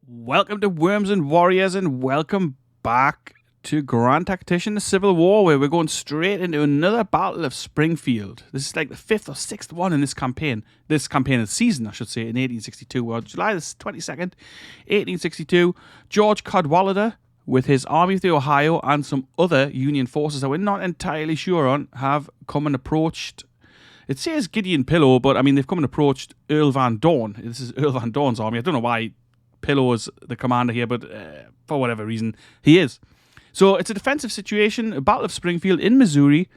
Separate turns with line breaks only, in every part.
Welcome to Worms and Warriors, and welcome back to Grand Tactician, the Civil War, where we're going straight into another Battle of Springfield. This is like the 5th or 6th one in this campaign. This campaign of the season, I should say, in 1862. Well, July the 22nd, 1862, George Cadwalader, with his Army of the Ohio and some other Union forces that we're not entirely sure on, have come and approached. It says Gideon Pillow, but I mean, they've come and approached Earl Van Dorn. This is Earl Van Dorn's army. I don't know why Pillow is the commander here, but for whatever reason, he is. So it's a defensive situation, a Battle of Springfield in Missouri.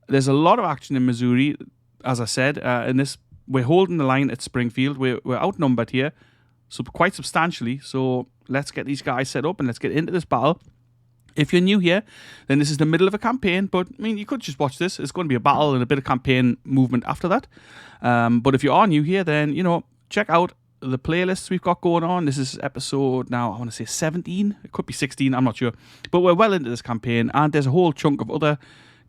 There's a lot of action in Missouri, as I said. In this, we're holding the line at Springfield. We're outnumbered here, so quite substantially. So let's get these guys set up and let's get into this battle. If you're new here, then this is the middle of a campaign, but I mean, you could just watch this. It's going to be a battle and a bit of campaign movement after that. But if you are new here, then, you know, check out the playlists we've got going on. This is episode now, I want to say 17. It could be 16, I'm not sure. But we're well into this campaign, and there's a whole chunk of other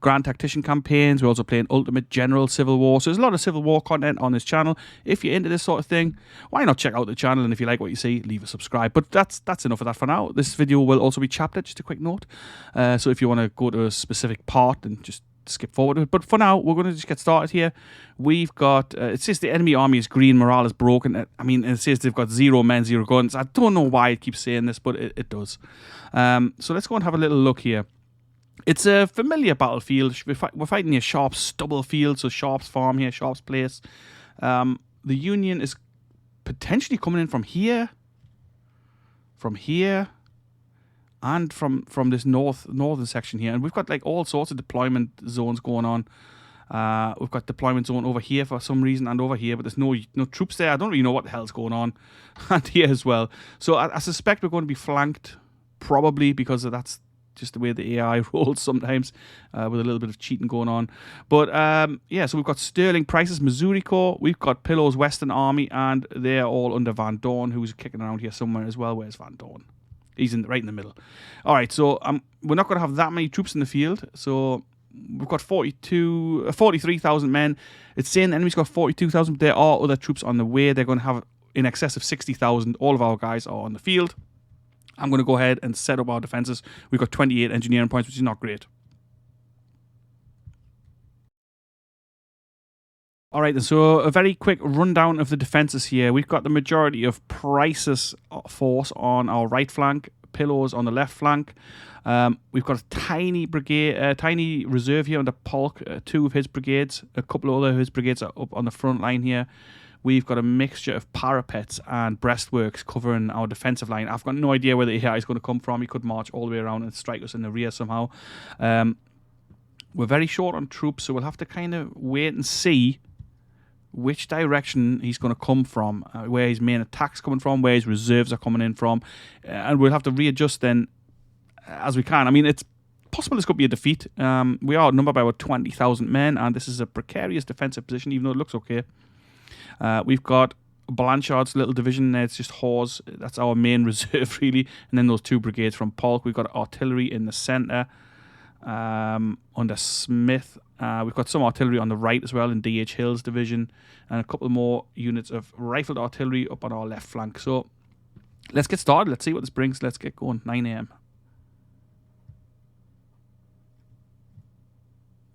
Grand Tactician campaigns. We're also playing Ultimate General Civil War. So there's a lot of Civil War content on this channel. If you're into this sort of thing, why not check out the channel? And if you like what you see, leave a subscribe. But that's enough of that for now. This video will also be chaptered, just a quick note. So if you want to go to a specific part, then just skip forward. But for now, we're going to just get started here. We've got, it says the enemy army is green, morale is broken. I mean, it says they've got 0 men, 0 guns. I don't know why it keeps saying this, but it does. So let's go and have a little look here. It's a familiar battlefield. We're fighting near Sharp's stubble field, so Sharp's farm here, Sharp's place. The Union is potentially coming in from here, and from this northern section here. And we've got like all sorts of deployment zones going on. We've got deployment zone over here for some reason and over here, but there's no troops there. I don't really know what the hell's going on. And here as well. So I suspect we're going to be flanked, probably, because that's just the way the AI rolls sometimes, with a little bit of cheating going on. But yeah, so we've got Sterling Price's Missouri Corps. We've got Pillow's Western Army, and they're all under Van Dorn, who's kicking around here somewhere as well. Where's Van Dorn? He's right in the middle. All right, so we're not going to have that many troops in the field. So we've got 43,000 men. It's saying the enemy's got 42,000, but there are other troops on the way. They're going to have in excess of 60,000. All of our guys are on the field. I'm going to go ahead and set up our defenses. We've got 28 engineering points, which is not great. All right, so a very quick rundown of the defenses here. We've got the majority of Price's force on our right flank, Pillow's on the left flank. We've got a tiny brigade, tiny reserve here under Polk, 2 of his brigades. A couple of other his brigades are up on the front line here. We've got a mixture of parapets and breastworks covering our defensive line. I've got no idea where the AI is going to come from. He could march all the way around and strike us in the rear somehow. We're very short on troops, so we'll have to kind of wait and see which direction he's going to come from, where his main attack's coming from, where his reserves are coming in from, and we'll have to readjust then as we can. I mean, it's possible this could be a defeat. We are outnumbered by about 20,000 men, and this is a precarious defensive position, even though it looks okay. We've got Blanchard's little division there. It's just Hawes. That's our main reserve, really. And then those 2 brigades from Polk. We've got artillery in the centre under Smith. We've got some artillery on the right as well in D.H. Hill's division. And a couple more units of rifled artillery up on our left flank. So let's get started. Let's see what this brings. Let's get going. 9 a.m.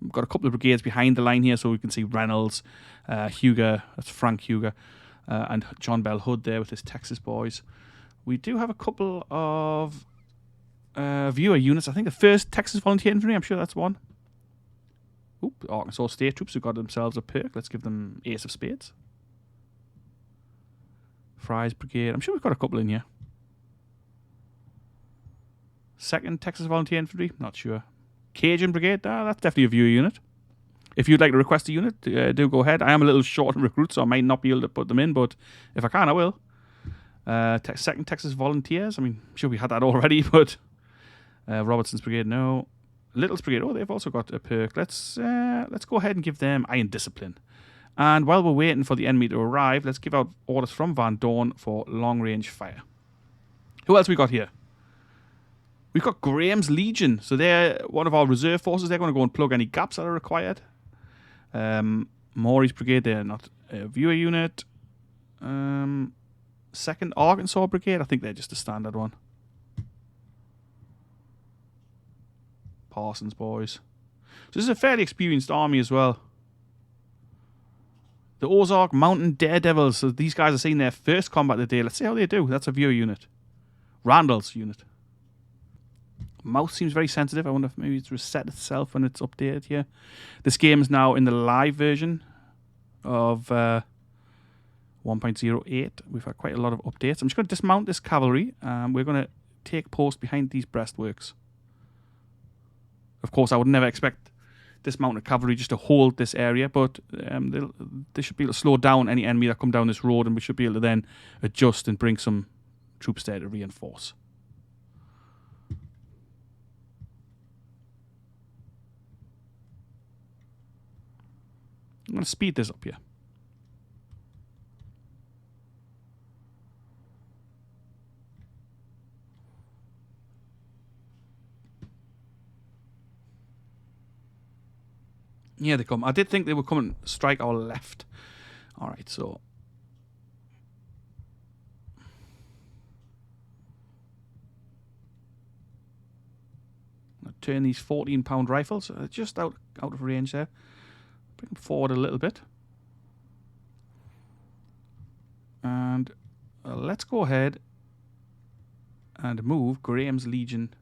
We've got a couple of brigades behind the line here, so we can see Reynolds, Huger, that's Frank Huger, and John Bell Hood there with his Texas boys. We do have a couple of viewer units. I think the 1st Texas Volunteer Infantry, I'm sure that's one. Oop, Arkansas State Troops who got themselves a perk. Let's give them Ace of Spades. Fry's Brigade, I'm sure we've got a couple in here. 2nd Texas Volunteer Infantry, not sure. Cajun Brigade, that's definitely a viewer unit. If you'd like to request a unit, do go ahead. I am a little short on recruits, so I might not be able to put them in, but if I can, I will. 2nd Texas Volunteers, I mean, I'm sure we had that already, but Robertson's Brigade, no. Little's Brigade, oh, they've also got a perk. Let's go ahead and give them Iron Discipline. And while we're waiting for the enemy to arrive, let's give out orders from Van Dorn for long-range fire. Who else we got here? We've got Graham's Legion. So they're one of our reserve forces. They're going to go and plug any gaps that are required. Maury's Brigade, they're not a viewer unit. 2nd Arkansas Brigade. I think they're just a standard one. Parsons boys. So this is a fairly experienced army as well. The Ozark Mountain Daredevils. So these guys are seeing their first combat of the day. Let's see how they do. That's a viewer unit. Randall's unit. Mouse seems very sensitive. I wonder if maybe it's reset itself when it's updated here. This game is now in the live version of 1.08. We've had quite a lot of updates. I'm just going to dismount this cavalry. We're going to take post behind these breastworks. Of course, I would never expect dismounted cavalry just to hold this area, but they should be able to slow down any enemy that come down this road, and we should be able to then adjust and bring some troops there to reinforce. I'm going to speed this up here. Yeah, they come. I did think they would come and strike our left. Alright, so... I'm going to turn these 14-pound rifles just out of range there. Bring them forward a little bit. And let's go ahead and move Graham's Legion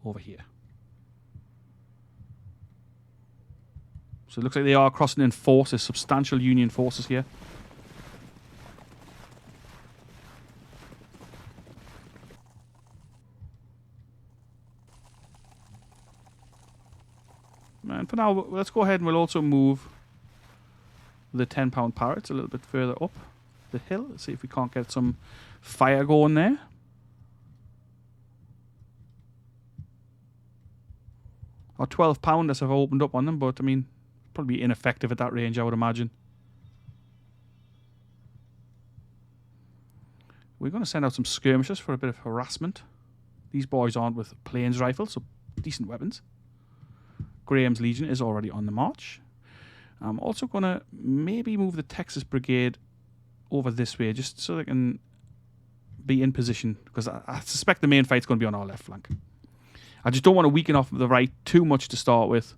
over here. So it looks like they are crossing in forces, substantial Union forces here. And for now, let's go ahead and we'll also move the 10-pound parrots a little bit further up the hill. Let's see if we can't get some fire going there. Our 12-pounders have opened up on them, but I mean, probably ineffective at that range, I would imagine. We're going to send out some skirmishers for a bit of harassment. These boys aren't with plains rifles, so decent weapons. Graham's Legion is already on the march. I'm also going to maybe move the Texas Brigade over this way, just so they can be in position, because I suspect the main fight's going to be on our left flank. I just don't want to weaken off the right too much to start with,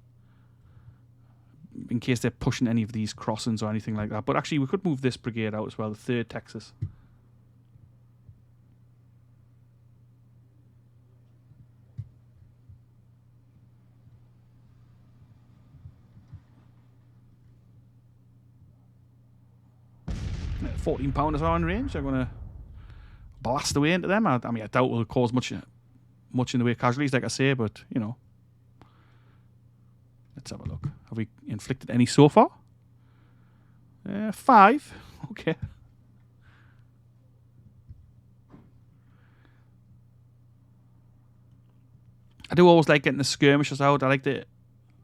in case they're pushing any of these crossings or anything like that. But actually, we could move this brigade out as well, the 3rd Texas. Yeah, 14-pounders are in range. They're going to blast away into them. I mean, I doubt it will cause much in the way of casualties, like I say, but, you know. Let's have a look. Have we inflicted any so far? 5. Okay. I do always like getting the skirmishers out. I like to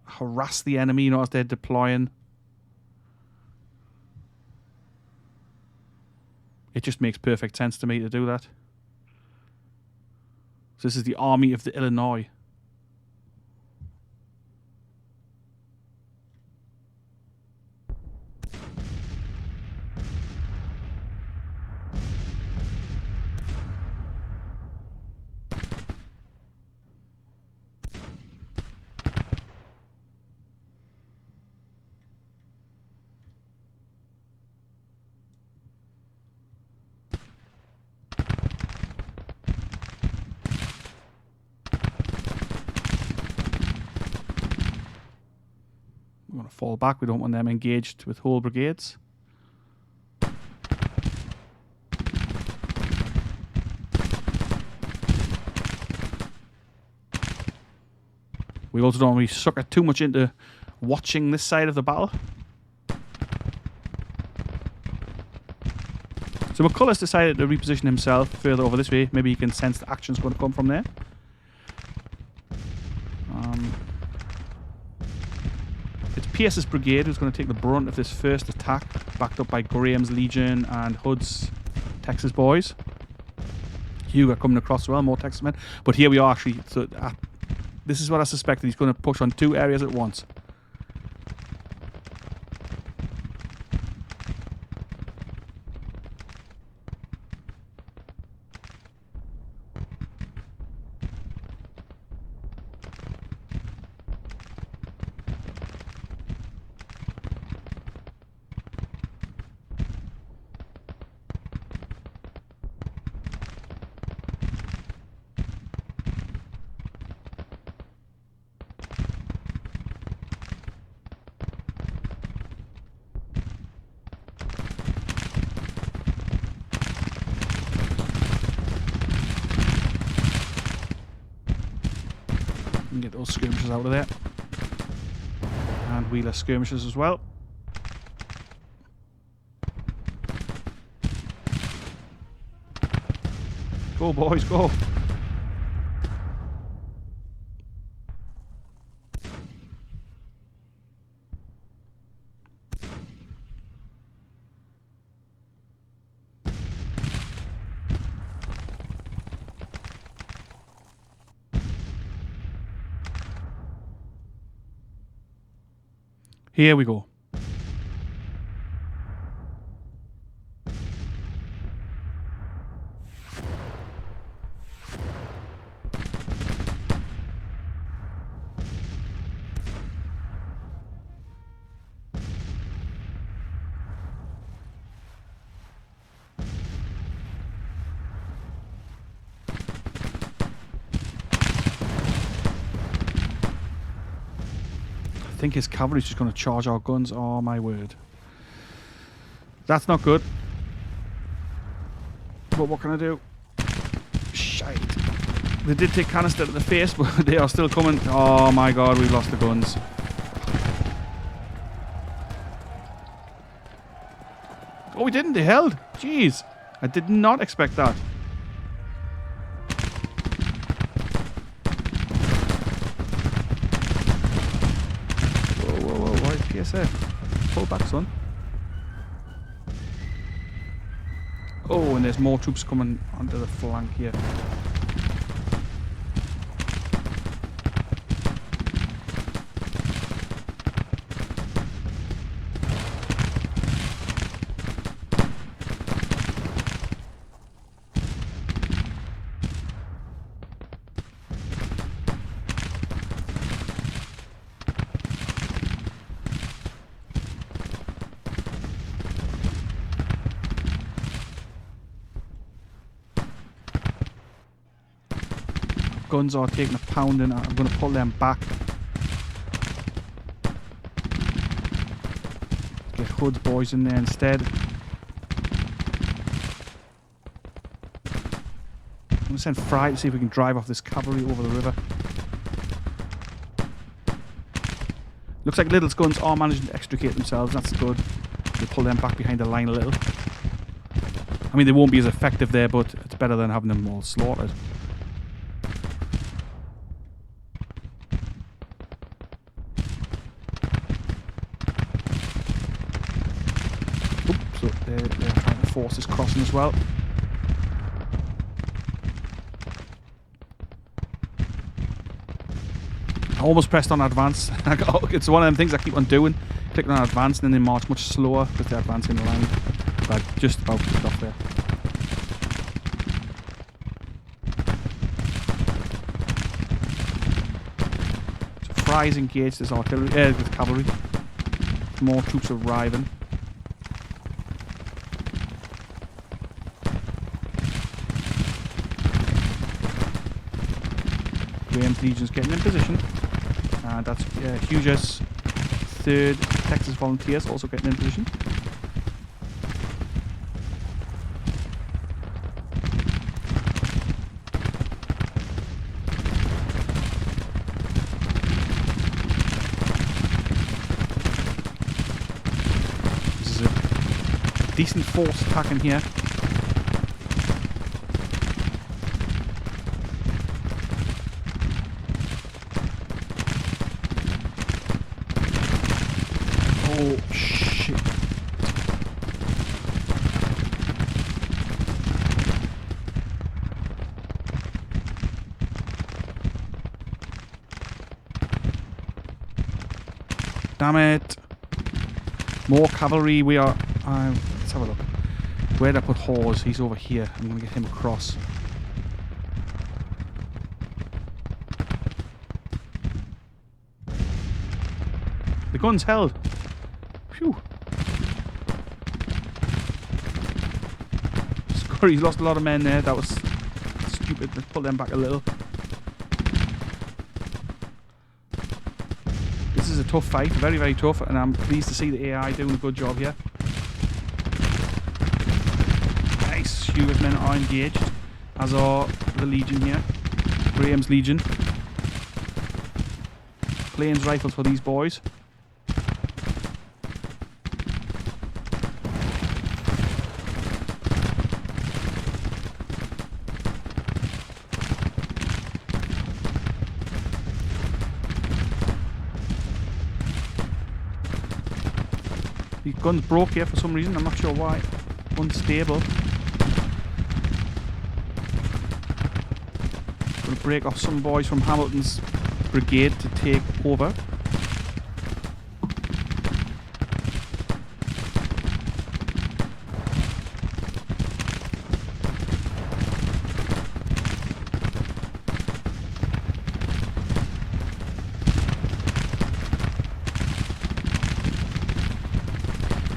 harass the enemy, you know, as they're deploying. It just makes perfect sense to me to do that. So this is the Army of the Illinois. We're going to fall back. We don't want them engaged with whole brigades. We also don't want to sucker too much into watching this side of the battle. So McCullough's decided to reposition himself further over this way. Maybe he can sense the action's going to come from there. It's Pierce's brigade who's going to take the brunt of this first attack, backed up by Graham's Legion and Hood's Texas boys. Hugo coming across as well, more Texas men. But here we are actually. So this is what I suspected. He's going to push on 2 areas at once. can get those skirmishers out of there. And wheeler skirmishers as well. Go, boys, go. Here we go. I think his cavalry's just going to charge our guns. Oh my word. That's not good. But what can I do? Shite. They did take canister to the face, but they are still coming. Oh my god, we've lost the guns. Oh, we didn't. They held. Jeez. I did not expect that. CSA. Pull back, son. Oh, and there's more troops coming onto the flank here. Guns are taking a pounding. I'm going to pull them back. Get Hood's boys in there instead. I'm going to send Fry to see if we can drive off this cavalry over the river. Looks like Little's guns are managing to extricate themselves. That's good. We'll pull them back behind the line a little. I mean, they won't be as effective there, but it's better than having them all slaughtered. They're trying to force this crossing as well. I almost pressed on advance. It's one of them things I keep on doing. Clicking on advance and then they march much slower because they're advancing the line. But I just about picked off there. So Fry's engaged this artillery, with cavalry. More troops arriving. Graham's Legion's getting in position. And that's Hugh's 3rd Texas Volunteers also getting in position. This is a decent force attacking here. Oh, shit. Damn it. More cavalry. We are... let's have a look. Where'd I put Hawes? He's over here. I'm going to get him across. The gun's held. Phew. He's lost a lot of men there. That was stupid. Let's pull them back a little. This is a tough fight. Very, very tough. And I'm pleased to see the AI doing a good job here. Nice. Hugh's men are engaged. As are the Legion here. Graham's Legion. plains rifles for these boys. The gun's broke here for some reason, I'm not sure why. Unstable. Gonna break off some boys from Hamilton's brigade to take over.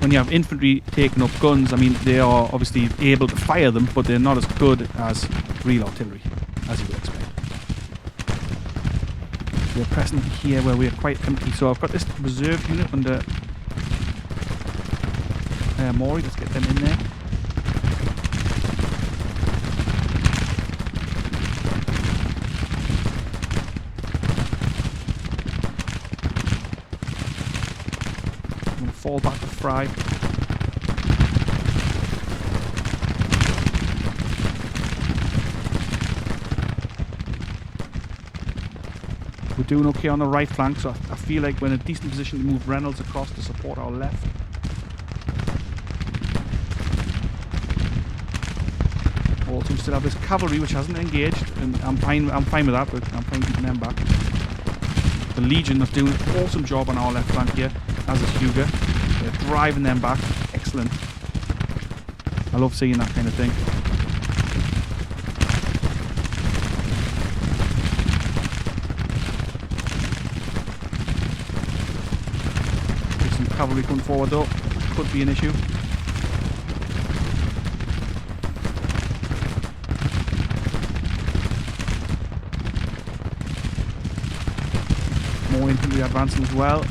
When you have infantry taking up guns, I mean, they are obviously able to fire them, but they're not as good as real artillery, as you would expect. We're pressing here where we're quite empty, so I've got this reserve unit under Maury. Let's get them in there. Fall back to Fry. We're doing okay on the right flank, so I feel like we're in a decent position to move Reynolds across to support our left. Also, we still have this cavalry which hasn't engaged, and I'm fine with that, but I'm fine keeping them back. The Legion is doing an awesome job on our left flank here, as is Huger. They're driving them back. Excellent. I love seeing that kind of thing. There's some cavalry coming forward though. Could be an issue. More infantry advancing as well.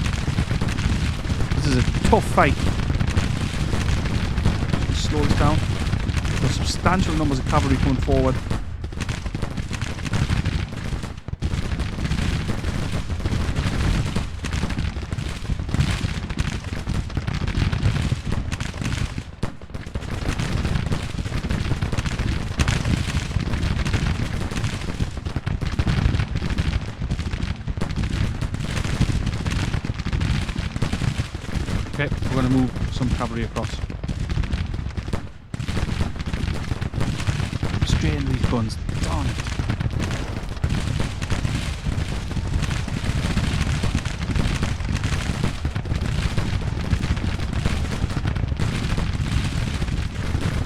This is a tough fight. Slow this down. There's substantial numbers of cavalry coming forward. Okay, we're going to move some cavalry across. Straight into these guns. Darn it.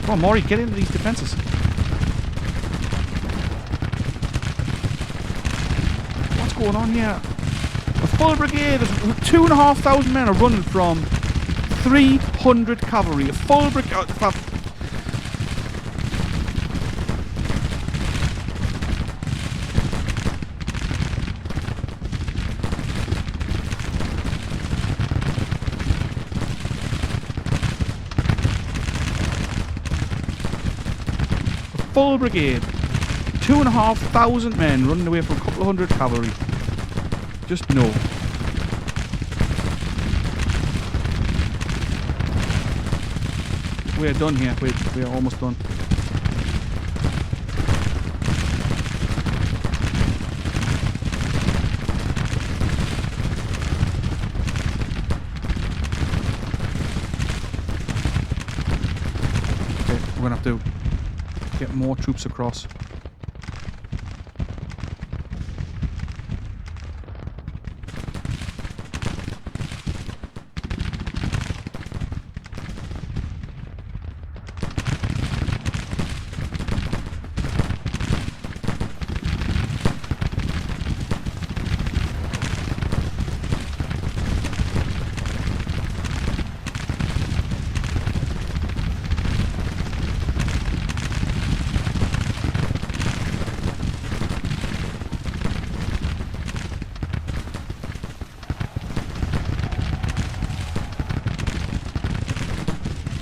Come on, Maury, get into these defences. What's going on here? A full brigade, 2,500 men are running from 300 cavalry. A full brigade. Full brigade. 2,500 men running away from a couple of hundred cavalry. Just no. We're done here. We're almost done. Okay, we're gonna have to get more troops across.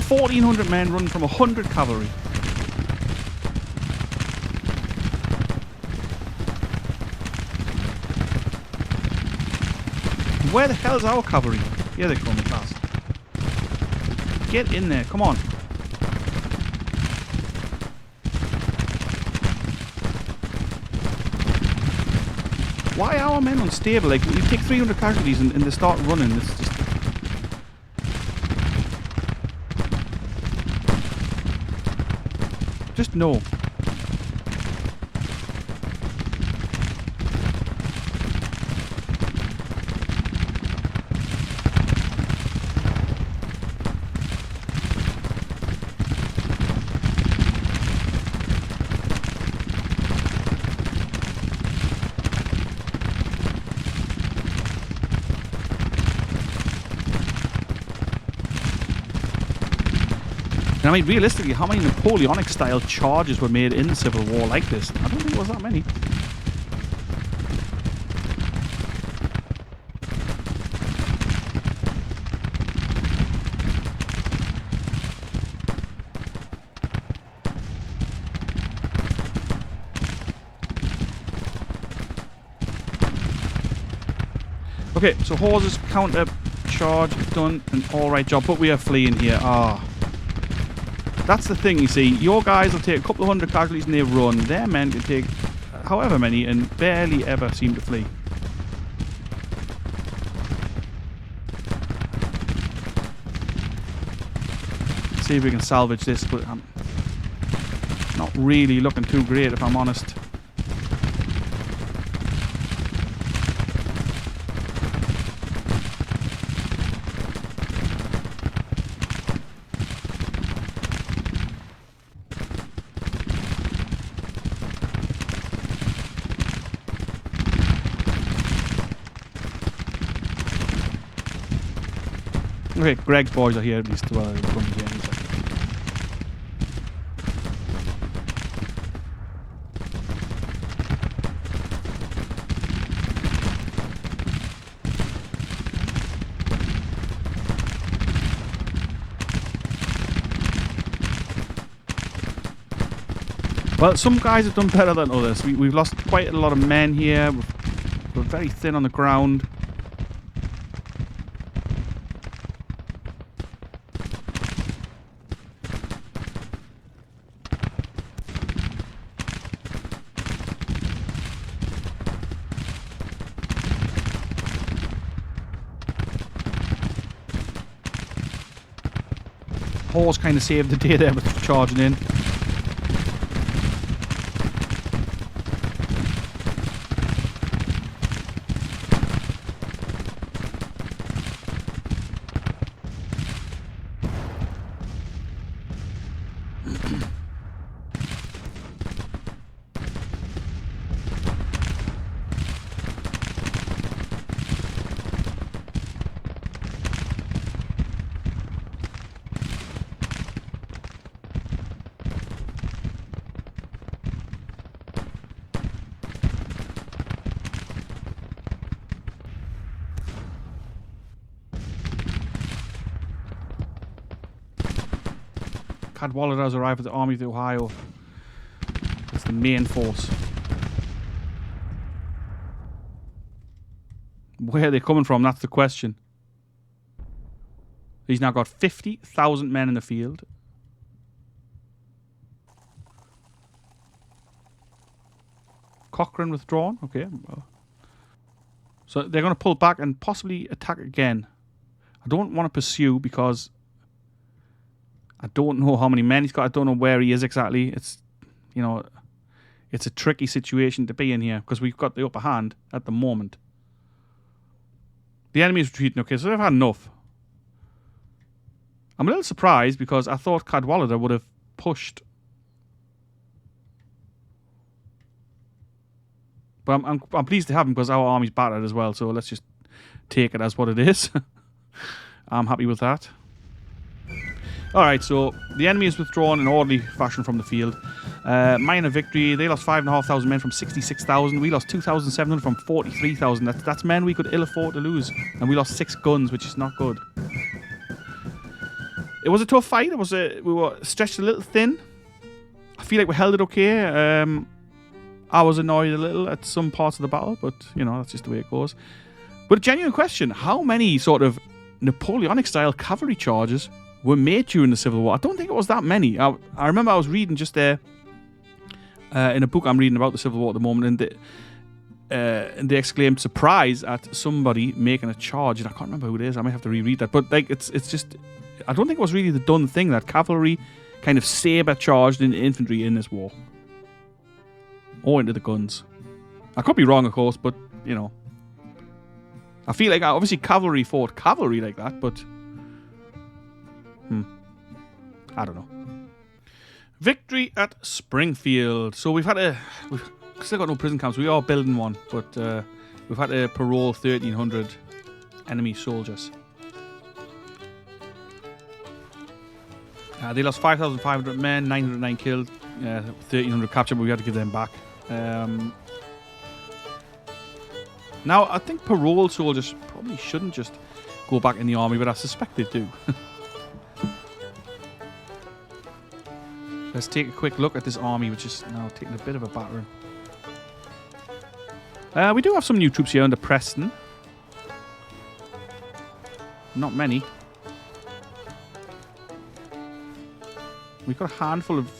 $1,400 men running from 100 cavalry. Where the hell's our cavalry? Here they come at last. Get in there, come on. Why are our men unstable? Like, we take 300 casualties and they start running. It's just... Just no. And I mean, realistically, how many Napoleonic-style charges were made in the Civil War like this? I don't think it was that many. Okay, so horses counter charge done, an alright job, but we are fleeing here. Ah. That's the thing, you see. Your guys will take a couple of hundred casualties and they run. Their men can take however many and barely ever seem to flee. Let's see if we can salvage this, but I'm not really looking too great, if I'm honest. Okay, Greg's boys are here at least. Well, well, some guys have done better than others. We've lost quite a lot of men here. We're very thin on the ground. Horse kind of saved the day there with charging in. Cadwalader has arrived at the Army of the Ohio. That's the main force. Where are they coming from? That's the question. He's now got 50,000 men in the field. Cochrane withdrawn. Okay. So they're going to pull back and possibly attack again. I don't want to pursue because I don't know how many men he's got. I don't know where he is exactly. It's, you know, it's a tricky situation to be in here because we've got the upper hand at the moment. The enemy is retreating. Okay, so they've had enough. I'm a little surprised because I thought Cadwalader would have pushed. But I'm pleased to have him because our army's battered as well. So let's just take it as what it is. I'm happy with that. Alright, so the enemy is withdrawn in orderly fashion from the field. Minor victory. They lost 5,500 men from 66,000. We lost 2,700 from 43,000. That's men we could ill afford to lose. And we lost 6 guns, which is not good. It was a tough fight. We were stretched a little thin. I feel like we held it okay. I was annoyed a little at some parts of the battle, but, you know, that's just the way it goes. But a genuine question, how many sort of Napoleonic-style cavalry charges were made during the Civil War? I don't think it was that many. I remember I was reading just there in a book I'm reading about the Civil War at the moment, and they exclaimed surprise at somebody making a charge, and I can't remember who it is. I might have to reread that. But like, it's just, I don't think it was really the done thing that cavalry kind of saber charged into infantry in this war, or into the guns. I could be wrong, of course, but you know, I feel like obviously cavalry fought cavalry like that, but I don't know. Victory at Springfield. So we've still got no prison camps. We are building one, but we've had to parole 1,300 enemy soldiers. They lost 5,500 men, 909 killed, 1,300 captured, but we had to give them back. Now, I think parole soldiers probably shouldn't just go back in the army, but I suspect they do. Let's take a quick look at this army, which is now taking a bit of a battering. We do have some new troops here under Preston. Not many. We've got a handful of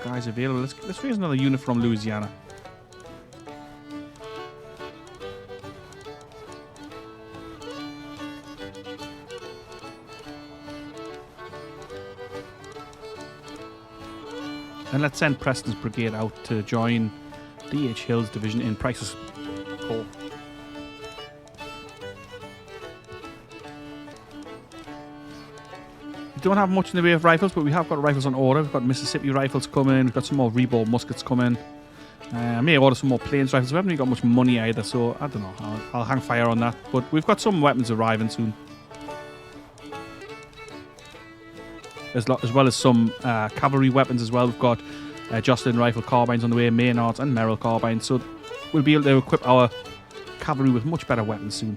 guys available. Let's raise another unit from Louisiana. And let's send Preston's brigade out to join D.H. Hill's division in Price's Corps. We don't have much in the way of rifles, but we have got rifles on order. We've got Mississippi rifles coming. We've got some more reball muskets coming. I may order some more plains rifles. We haven't really got much money either, so I don't know. I'll hang fire on that. But we've got some weapons arriving soon. As well as some cavalry weapons as well. We've got Jocelyn rifle carbines on the way, Maynards and Merrill carbines. So we'll be able to equip our cavalry with much better weapons soon.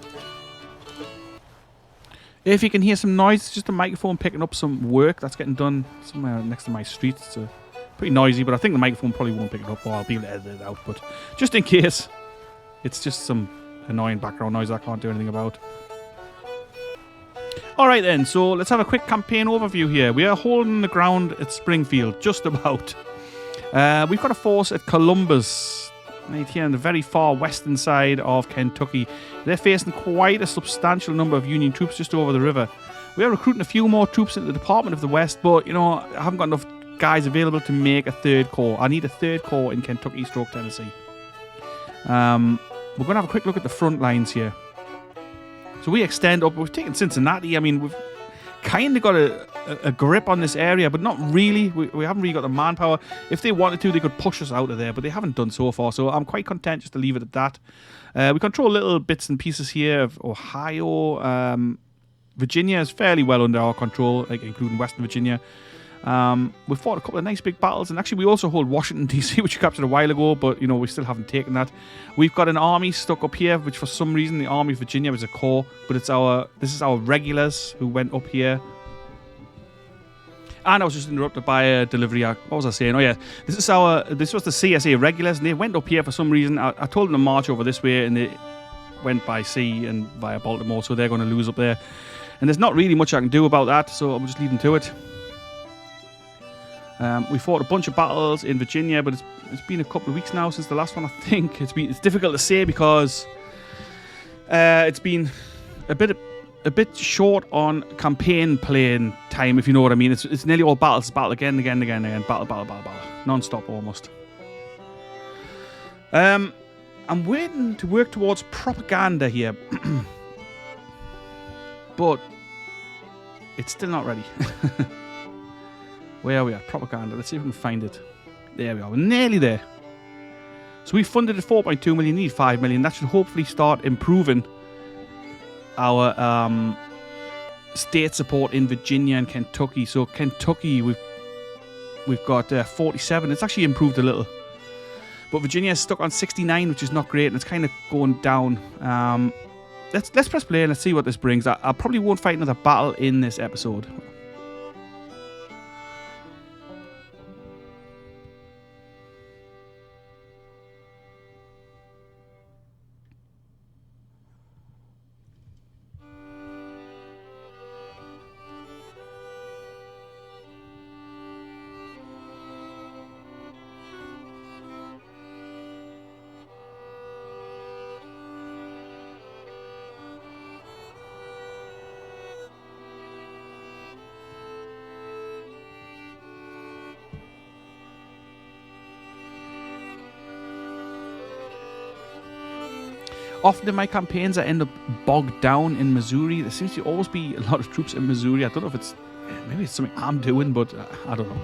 If you can hear some noise, it's just a microphone picking up some work that's getting done somewhere next to my street. It's pretty noisy, but I think the microphone probably won't pick it up, or I'll be able to edit it out. But just in case, it's just some annoying background noise I can't do anything about. Alright then, so let's have a quick campaign overview here. We are holding the ground at Springfield, just about. We've got a force at Columbus, right here on the very far western side of Kentucky. They're facing quite a substantial number of Union troops just over the river. We are recruiting a few more troops into the Department of the West, but, you know, I haven't got enough guys available to make a third corps. I need a third corps in Kentucky / Tennessee. We're going to have a quick look at the front lines here. So we extend up. We've taken Cincinnati. I mean, we've kind of got a grip on this area, but not really. We haven't really got the manpower. If they wanted to, they could push us out of there, but they haven't done so far. So I'm quite content just to leave it at that. We control little bits and pieces here of Ohio. Virginia is fairly well under our control, like including Western Virginia. We've fought a couple of nice big battles, and actually we also hold Washington DC, which we captured a while ago, but you know, we still haven't taken that. We've got an army stuck up here, which for some reason the Army of Virginia is a corps, but this is our regulars who went up here. And I was just interrupted by a delivery. What was I saying? Oh yeah, this was the CSA regulars, and they went up here for some reason. I told them to march over this way, and they went by sea and via Baltimore, so they're going to lose up there. And there's not really much I can do about that, so I'll just leave them to it. We fought a bunch of battles in Virginia, but it's been a couple of weeks now since the last one. I think it's difficult to say because it's been a bit short on campaign playing time, if you know what I mean. It's nearly all battles. It's battle again, battle, non-stop almost. I'm waiting to work towards propaganda here, but it's still not ready. Where are we at? Propaganda. Let's see if we can find it. There we are. We're nearly there. So we funded at 4.2 million. Need 5 million. That should hopefully start improving our state support in Virginia and Kentucky. So Kentucky, we've got 47. It's actually improved a little. But Virginia is stuck on 69, which is not great, and it's kind of going down. Let's press play and let's see what this brings. I probably won't fight another battle in this episode. often in my campaigns I end up bogged down in Missouri. There seems to always be a lot of troops in Missouri. I don't know if it's... maybe it's something I'm doing, but I don't know.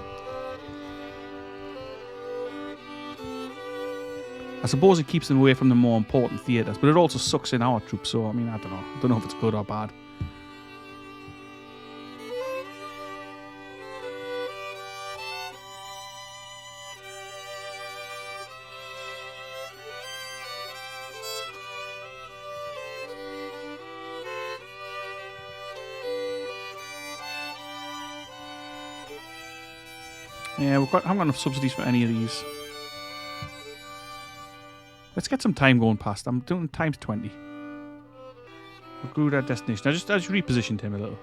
I suppose it keeps them away from the more important theatres, but it also sucks in our troops, so I mean, I don't know. I don't know if it's good or bad. Yeah, I haven't got enough subsidies for any of these. Let's get some time going past. I'm doing times 20. We grew that destination. I just repositioned him a little.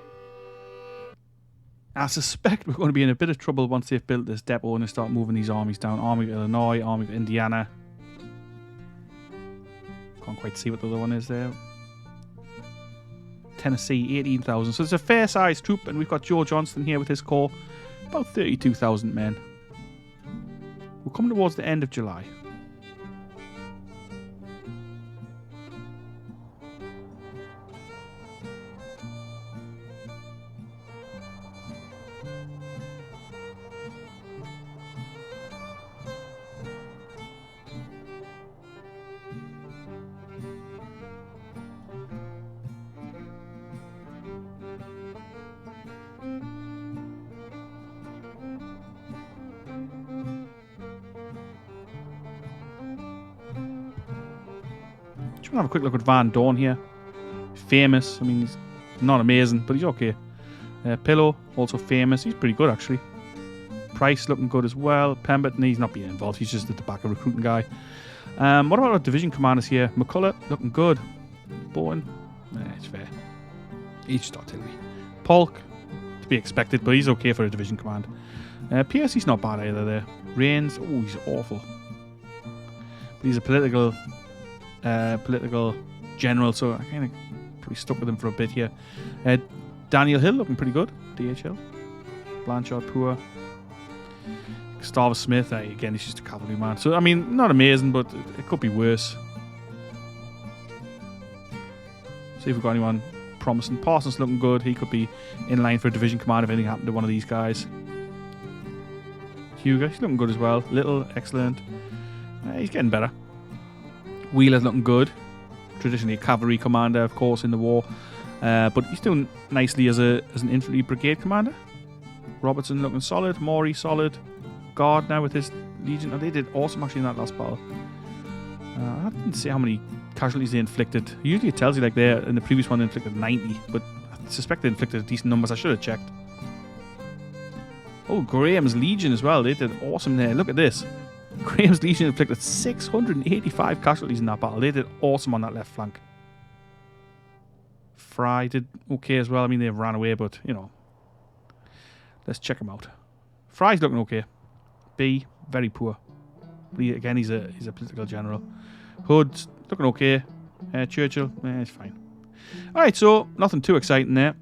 I suspect we're going to be in a bit of trouble once they've built this depot and they start moving these armies down. Army of Illinois, Army of Indiana. Can't quite see what the other one is there. Tennessee, 18,000. So it's a fair-sized troop, and we've got Joe Johnston here with his corps. About 32,000 men. We're coming towards the end of July. Just want to have a quick look at Van Dorn here. Famous. I mean, he's not amazing, but he's okay. Pillow, also famous. He's pretty good, actually. Price looking good as well. Pemberton, he's not being involved. He's just at the back, a recruiting guy. What about our division commanders here? McCullough, looking good. Bowen, it's fair. He's just artillery. Polk, to be expected, but he's okay for a division command. Pierce, he's not bad either there. Rains, oh, he's awful. But he's a political general, so I kind of probably stuck with him for a bit here. Daniel Hill looking pretty good. DHL. Blanchard, poor. Gustavus Smith, again, he's just a cavalryman. So, I mean, not amazing, but it could be worse. See if we've got anyone promising. Parsons looking good. He could be in line for a division command if anything happened to one of these guys. Hugo, he's looking good as well. Little, excellent. He's getting better. Wheeler's looking good. Traditionally a cavalry commander, of course, in the war. But he's doing nicely as an infantry brigade commander. Robertson looking solid. Maury solid. Guard now with his legion. Oh, they did awesome actually in that last battle. I didn't see how many casualties they inflicted. Usually it tells you like there in the previous one they inflicted 90, but I suspect they inflicted decent numbers. I should have checked. Oh, Graham's Legion as well. They did awesome there. Look at this. Graham's Legion inflicted 685 casualties in that battle. They did awesome on that left flank. Fry did okay as well. I mean, they ran away, but, you know. Let's check them out. Fry's looking okay. B, very poor. But again, he's a political general. Hood's looking okay. Churchill, it's fine. Alright, so nothing too exciting there.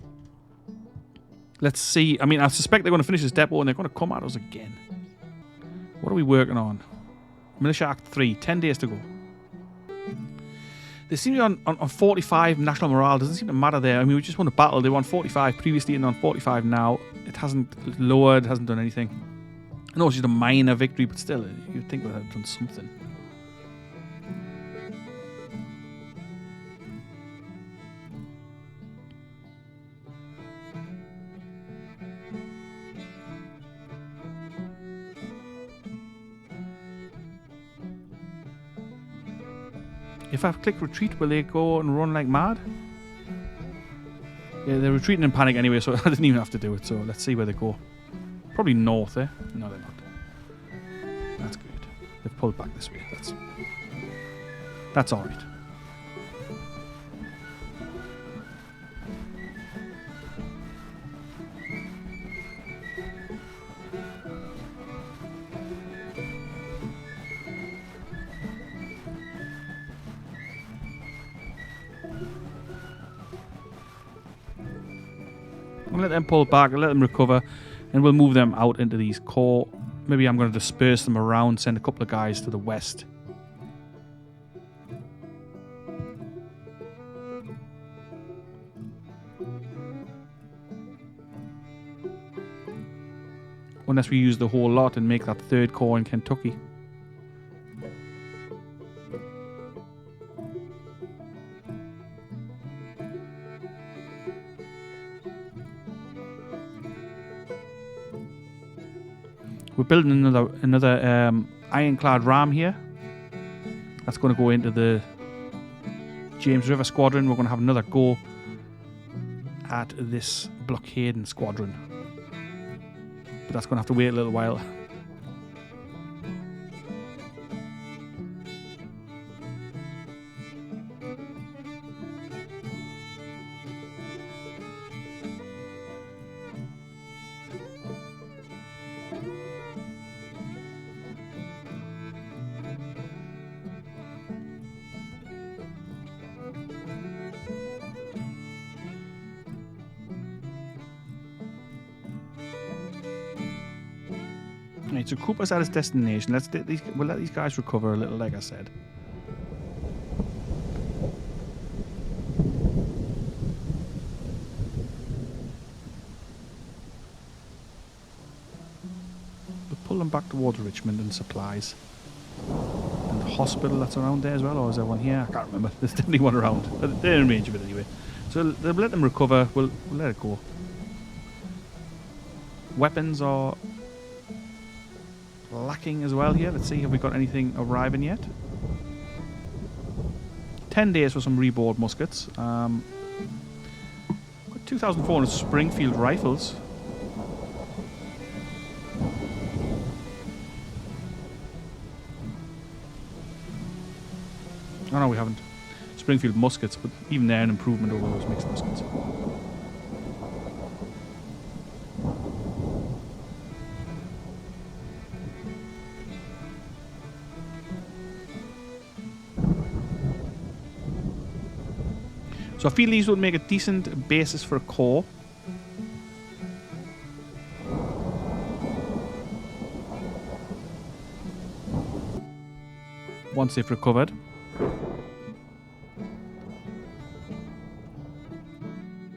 Let's see. I mean, I suspect they're going to finish this depot and they're going to come at us again. What are we working on? Militia Act 3, 10 days to go. They seem to be on 45 national morale. Doesn't seem to matter there. I mean, we just won a battle. They won 45 previously and on 45 now. It hasn't lowered, hasn't done anything. I know it's just a minor victory, but still, you'd think we'd have done something. If I click retreat, will they go and run like mad? Yeah, they're retreating in panic anyway, so I didn't even have to do it. So let's see where they go. Probably north, eh? No, they're not. That's good. They've pulled back this way. That's all right. Let them pull back, let them recover, and we'll move them out into these core. Maybe I'm going to disperse them around, send a couple of guys to the west. unless we use the whole lot and make that 3rd Corps in Kentucky. We're building another ironclad ram here. That's going to go into the James River Squadron. We're going to have another go at this blockading squadron. But that's going to have to wait a little while. Right, so Cooper's at his destination. We'll let these guys recover a little, like I said. We'll pull them back towards Richmond and supplies. And the hospital that's around there as well, or is there one here? I can't remember. There's definitely one around. They're in range of it anyway. So they'll let them recover. We'll let it go. Weapons are lacking as well here. Let's see, have we got anything arriving yet? 10 days for some reboard muskets. Got 2,400 Springfield rifles. Oh no, we haven't. Springfield muskets, but even they're an improvement over those mixed muskets. So I feel these would make a decent basis for a corps. Once they've recovered.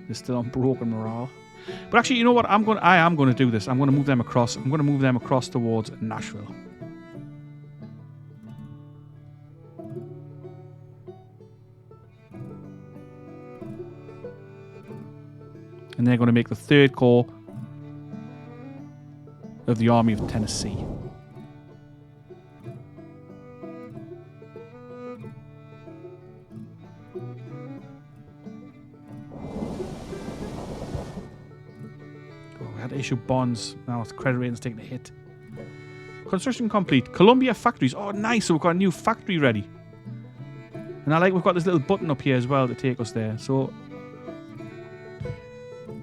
They're still on broken morale. But actually, you know what? I am going to do this. I'm going to move them across. I'm going to move them across towards Nashville. And they're going to make the 3rd Corps of the Army of Tennessee. We had to issue bonds. Now the credit rating's taking a hit. Construction complete. Columbia factories. Oh, nice. So we've got a new factory ready. And I like we've got this little button up here as well to take us there. So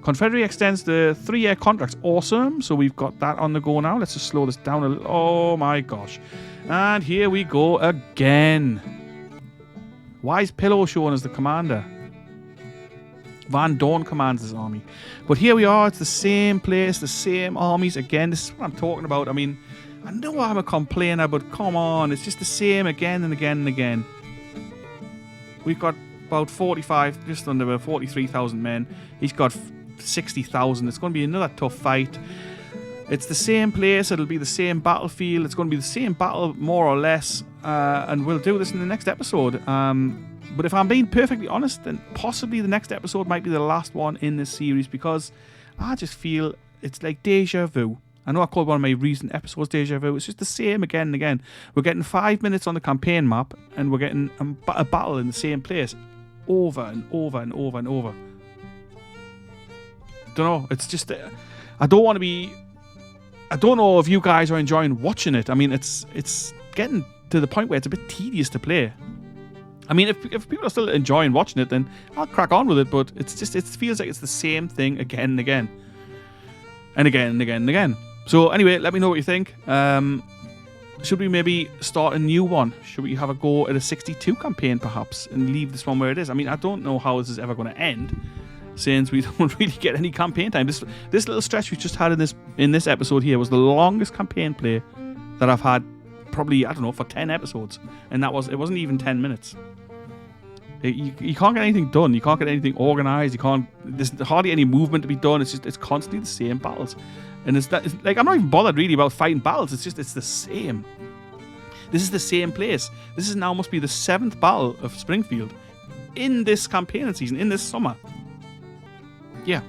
Confederate extends the 3-year contracts. Awesome. So we've got that on the go now. Let's just slow this down a little. Oh my gosh. And here we go again. Why is Pillow showing as the commander? Van Dorn commands this army. But here we are. It's the same place, the same armies. Again, this is what I'm talking about. I mean, I know I'm a complainer, but come on. It's just the same again and again and again. We've got about 45, just under 43,000 men. He's got 60,000. It's going to be another tough fight. It's the same place. It'll be the same battlefield. It's going to be the same battle, more or less. And we'll do this in the next episode. But if I'm being perfectly honest, then possibly the next episode might be the last one in this series, because I just feel it's like deja vu. I know I called one of my recent episodes deja vu. It's just the same again and again. We're getting 5 minutes on the campaign map, and we're getting a battle in the same place over and over and over and over. Don't know. It's just I don't want to be. I don't know if you guys are enjoying watching it. I mean, it's getting to the point where it's a bit tedious to play. I mean, if people are still enjoying watching it, then I'll crack on with it. But it's just it feels like it's the same thing again and again, and again and again and again. So anyway, let me know what you think. Should we maybe start a new one? Should we have a go at a 62 campaign perhaps and leave this one where it is? I mean, I don't know how this is ever going to end, since we don't really get any campaign time. This little stretch we just had in this episode here was the longest campaign play that I've had, probably, I don't know, for 10 episodes, and it wasn't even 10 minutes. You can't get anything done. You can't get anything organised. There's hardly any movement to be done. It's constantly the same battles. And it's like, I'm not even bothered really about fighting battles. It's the same. This is the same place. This is now must be the 7th battle of Springfield in this campaign season, in this summer. Yeah.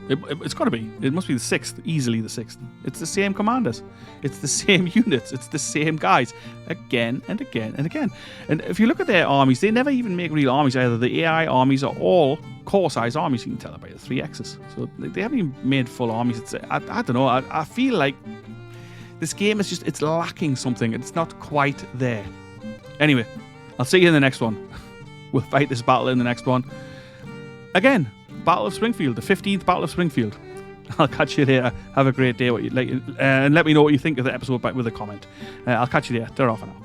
It's got to be. It must be the 6th, easily the 6th. It's the same commanders. It's the same units. It's the same guys again and again and again. And if you look at their armies, they never even make real armies either. The AI armies are all core-size armies. You can tell that by the 3Xs. So they haven't even made full armies. I don't know. I feel like this game is it's lacking something. It's not quite there. Anyway, I'll see you in the next one. We'll fight this battle in the next one. Again, Battle of Springfield, the 15th Battle of Springfield. I'll catch you there. Have a great day. And let me know what you think of the episode with a comment. I'll catch you there. They're off for now.